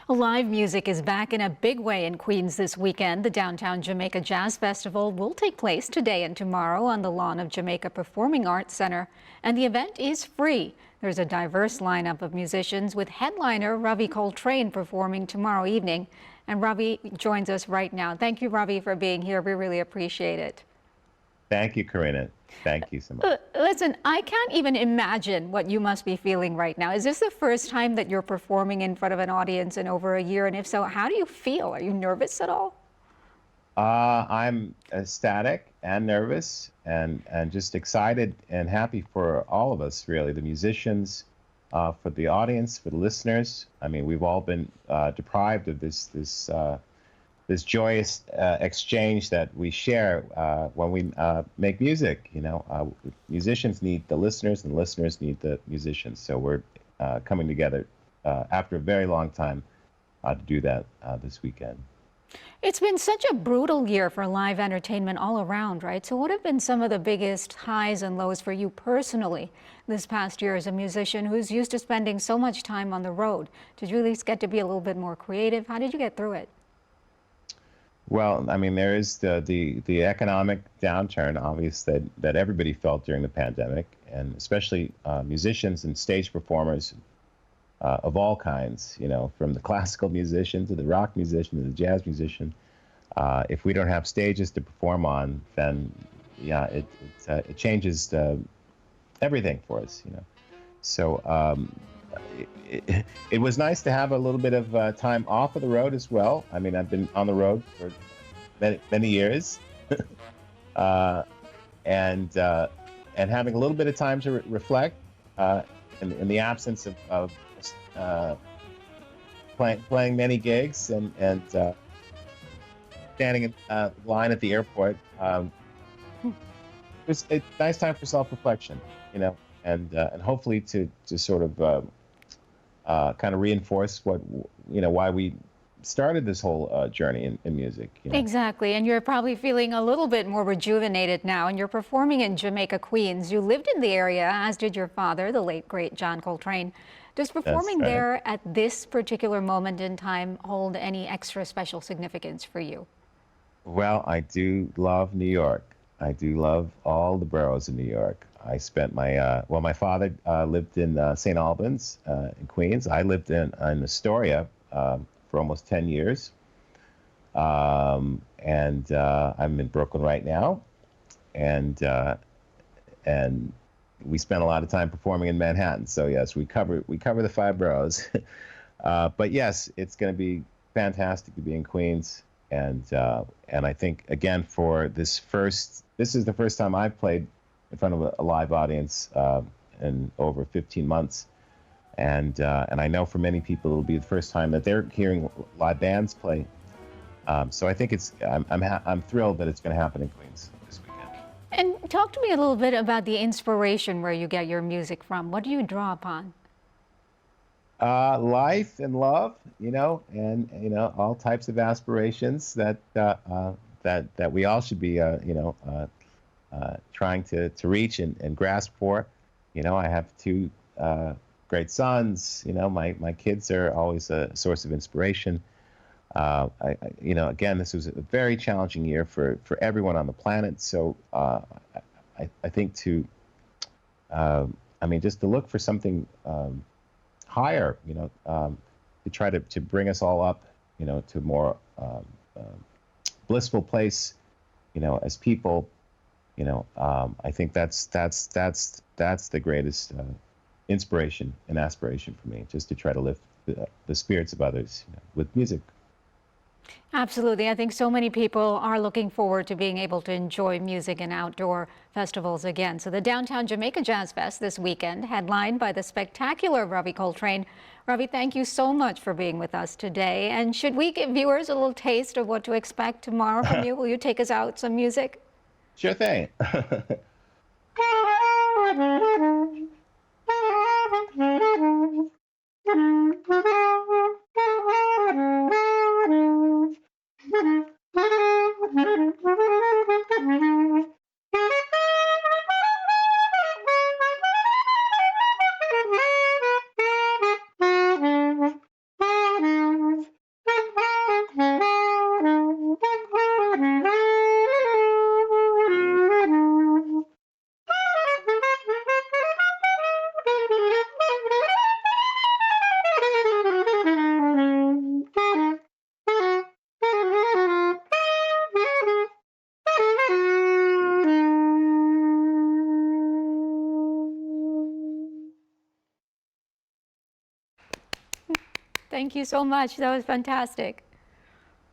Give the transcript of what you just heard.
Live music is back in a big way in Queens this weekend. The Downtown Jamaica Jazz Festival will take place today and tomorrow on the lawn of Jamaica Performing Arts Center, and the event is free. There's a diverse lineup of musicians with headliner Ravi Coltrane performing tomorrow evening. And Ravi joins us right now. Thank you, Ravi, for being here. We really appreciate it. Thank you, Karina. Thank you so much. Listen, I can't even imagine what you must be feeling right now. Is this the first time that you're performing in front of an audience in over a year? And if so, how do you feel? Are you nervous at all? I'm ecstatic and nervous and just excited and happy for all of us, really, the musicians, for the audience, for the listeners. I mean, we've all been deprived of this joyous exchange that we share when we make music. You know, musicians need the listeners, and listeners need the musicians. So we're coming together after a very long time to do that this weekend. It's been such a brutal year for live entertainment all around, right? So what have been some of the biggest highs and lows for you personally this past year as a musician who's used to spending so much time on the road? Did you at least get to be a little bit more creative? How did you get through it? Well, I mean, there is the economic downturn, obvious, that everybody felt during the pandemic, and especially musicians and stage performers of all kinds, you know, from the classical musician to the rock musician to the jazz musician. If we don't have stages to perform on, then yeah, it changes everything for us, you know. So it was nice to have a little bit of time off of the road as well. I mean, I've been on the road for many years, and having a little bit of time to reflect in the absence of playing many gigs and standing in line at the airport. It was a nice time for self-reflection, you know, and hopefully to sort of kind of reinforce what, you know, why we started this whole journey in music. You know? Exactly, and you're probably feeling a little bit more rejuvenated now, and you're performing in Jamaica Queens. You lived in the area, as did your father, the late, great John Coltrane. Does performing That's right. there at this particular moment in time hold any extra special significance for you? Well, I do love New York. I do love all the boroughs in New York. I spent my father lived in St. Albans in Queens. I lived in Astoria for almost 10 years. And I'm in Brooklyn right now. And we spent a lot of time performing in Manhattan. So yes, we cover the five boroughs. But yes, it's going to be fantastic to be in Queens. And I think, again, for this is the first time I've played in front of a live audience in over 15 months. And I know for many people it'll be the first time that they're hearing live bands play. So I think I'm thrilled that it's going to happen in Queens this weekend. And talk to me a little bit about the inspiration where you get your music from. What do you draw upon? Life and love, you know, and you know, all types of aspirations that we all should be, you know, trying to reach and grasp for. You know, I have two great sons. You know, my kids are always a source of inspiration. You know, again, this was a very challenging year for everyone on the planet. So I think I mean, just to look for something higher, you know, to try to bring us all up, you know, to a more blissful place, you know, as people, you know, I think that's the greatest inspiration and aspiration for me, just to try to lift the spirits of others, you know, with music. Absolutely. I think so many people are looking forward to being able to enjoy music and outdoor festivals again. So the Downtown Jamaica Jazz Fest this weekend, headlined by the spectacular Ravi Coltrane. Ravi, thank you so much for being with us today. And should we give viewers a little taste of what to expect tomorrow from you? Will you take us out some music? Sure thing. Thank you so much. That was fantastic.